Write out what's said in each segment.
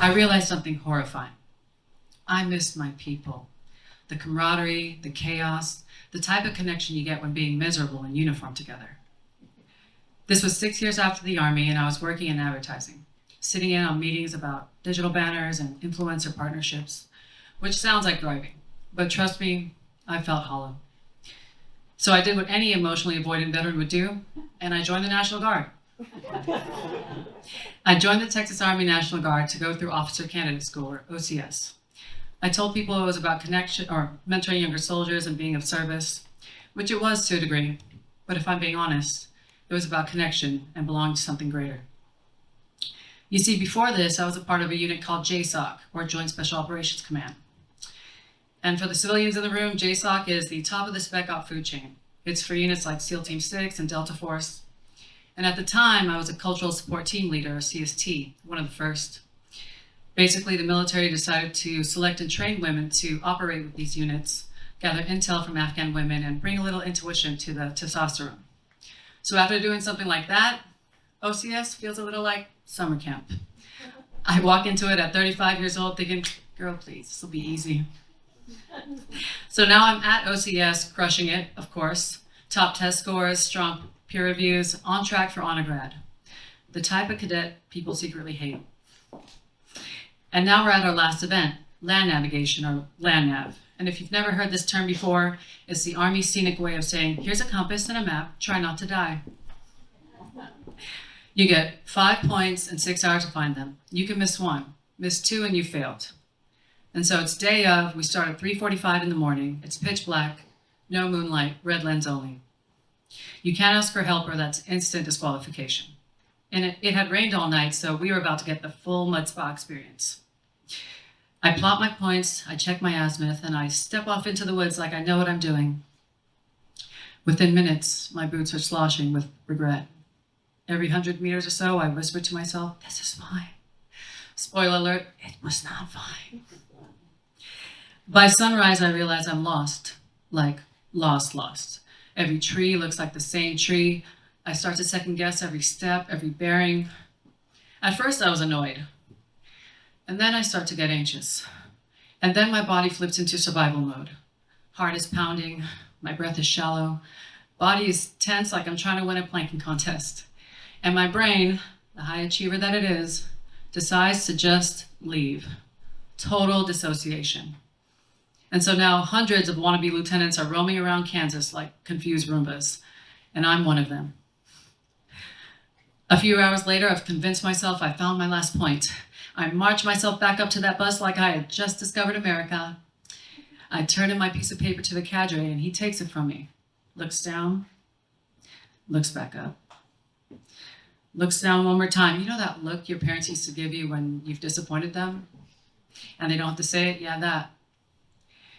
I realized something horrifying. I missed my people. The camaraderie, the chaos, the type of connection you get when being miserable in uniform together. This was 6 years after the Army, and I was working in advertising, sitting in on meetings about digital banners and influencer partnerships, which sounds like driving, but trust me, I felt hollow. So I did what any emotionally avoidant veteran would do, and I joined the National Guard. I joined the Texas Army National Guard to go through Officer Candidate School, or OCS. I told people it was about connection or mentoring younger soldiers and being of service, which it was to a degree, but if I'm being honest, it was about connection and belonging to something greater. You see, before this, I was a part of a unit called JSOC, or Joint Special Operations Command. And for the civilians in the room, JSOC is the top of the spec op food chain. It's for units like SEAL Team 6 and Delta Force. And at the time, I was a cultural support team leader, or CST, one of the first. Basically, the military decided to select and train women to operate with these units, gather intel from Afghan women, and bring a little intuition to the testosterone. So after doing something like that, OCS feels a little like summer camp. I walk into it at 35 years old thinking, girl, please, this will be easy. So now I'm at OCS, crushing it, of course. Top test scores, strong peer reviews, on track for honor grad. The type of cadet people secretly hate. And now we're at our last event, land navigation, or land nav. And if you've never heard this term before, it's the Army's scenic way of saying, here's a compass and a map, try not to die. You get 5 points and 6 hours to find them. You can miss 1, miss 2, and you failed. And so it's day of, we start at 3:45 in the morning, it's pitch black, no moonlight, red lens only. You can't ask for help or that's instant disqualification. And it had rained all night, so we were about to get the full mud spa experience. I plot my points, I check my azimuth, and I step off into the woods like I know what I'm doing. Within minutes, my boots are sloshing with regret. Every 100 meters or so, I whisper to myself, this is fine. Spoiler alert, it was not fine. By sunrise, I realize I'm lost, like lost. Every tree looks like the same tree. I start to second guess every step, every bearing. At first, I was annoyed. And then I start to get anxious. And then my body flips into survival mode. Heart is pounding, my breath is shallow, body is tense like I'm trying to win a planking contest. And my brain, the high achiever that it is, decides to just leave. Total dissociation. And so now hundreds of wannabe lieutenants are roaming around Kansas like confused Roombas, and I'm one of them. A few hours later, I've convinced myself I found my last point. I march myself back up to that bus like I had just discovered America. I turn in my piece of paper to the cadre and he takes it from me. Looks down, looks back up. Looks down one more time. You know that look your parents used to give you when you've disappointed them? And they don't have to say it? Yeah, that.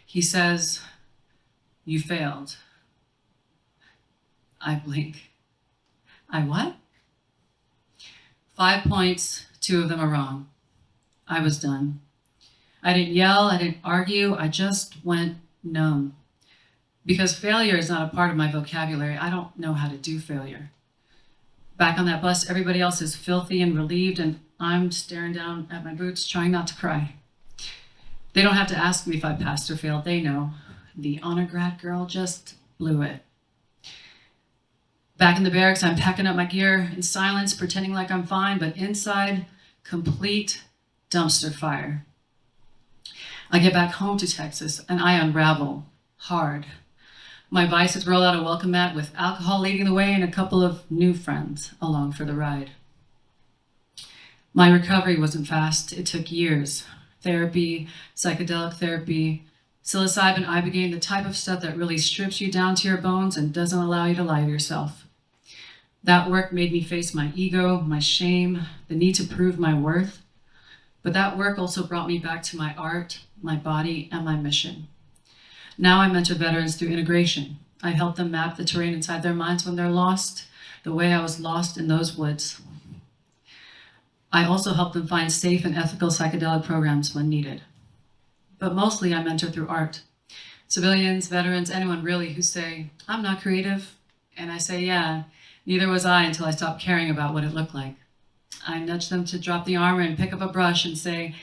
He says, you failed. I blink. I what? 5 points, 2 of them are wrong. I was done. I didn't yell, I didn't argue, I just went numb. Because failure is not a part of my vocabulary. I don't know how to do failure. Back on that bus, everybody else is filthy and relieved, and I'm staring down at my boots, trying not to cry. They don't have to ask me if I passed or failed, they know. The honor grad girl just blew it. Back in the barracks, I'm packing up my gear in silence, pretending like I'm fine, but inside, complete dumpster fire. I get back home to Texas and I unravel hard. My vices roll out a welcome mat with alcohol leading the way and a couple of new friends along for the ride. My recovery wasn't fast. It took years. Therapy, psychedelic therapy, psilocybin, ibogaine, the type of stuff that really strips you down to your bones and doesn't allow you to lie to yourself. That work made me face my ego, my shame, the need to prove my worth. But that work also brought me back to my art, my body, and my mission. Now I mentor veterans through integration. I help them map the terrain inside their minds when they're lost, the way I was lost in those woods. I also help them find safe and ethical psychedelic programs when needed. But mostly I mentor through art. Civilians, veterans, anyone really who say, I'm not creative. And I say, yeah, Neither was I until I stopped caring about what it looked like. I nudged them to drop the armor and pick up a brush and say,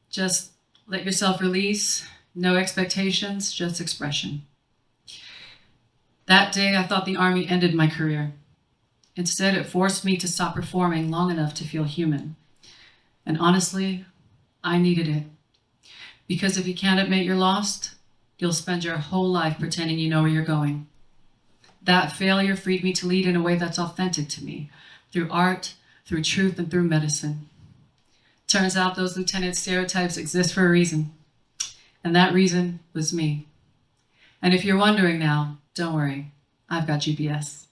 just let yourself release, no expectations, just expression. That day, I thought the Army ended my career. Instead, it forced me to stop performing long enough to feel human. And honestly, I needed it. Because if you can't admit you're lost, you'll spend your whole life pretending you know where you're going. That failure freed me to lead in a way that's authentic to me, through art, through truth, and through medicine. Turns out those lieutenant stereotypes exist for a reason. And that reason was me. And if you're wondering now, don't worry, I've got GPS.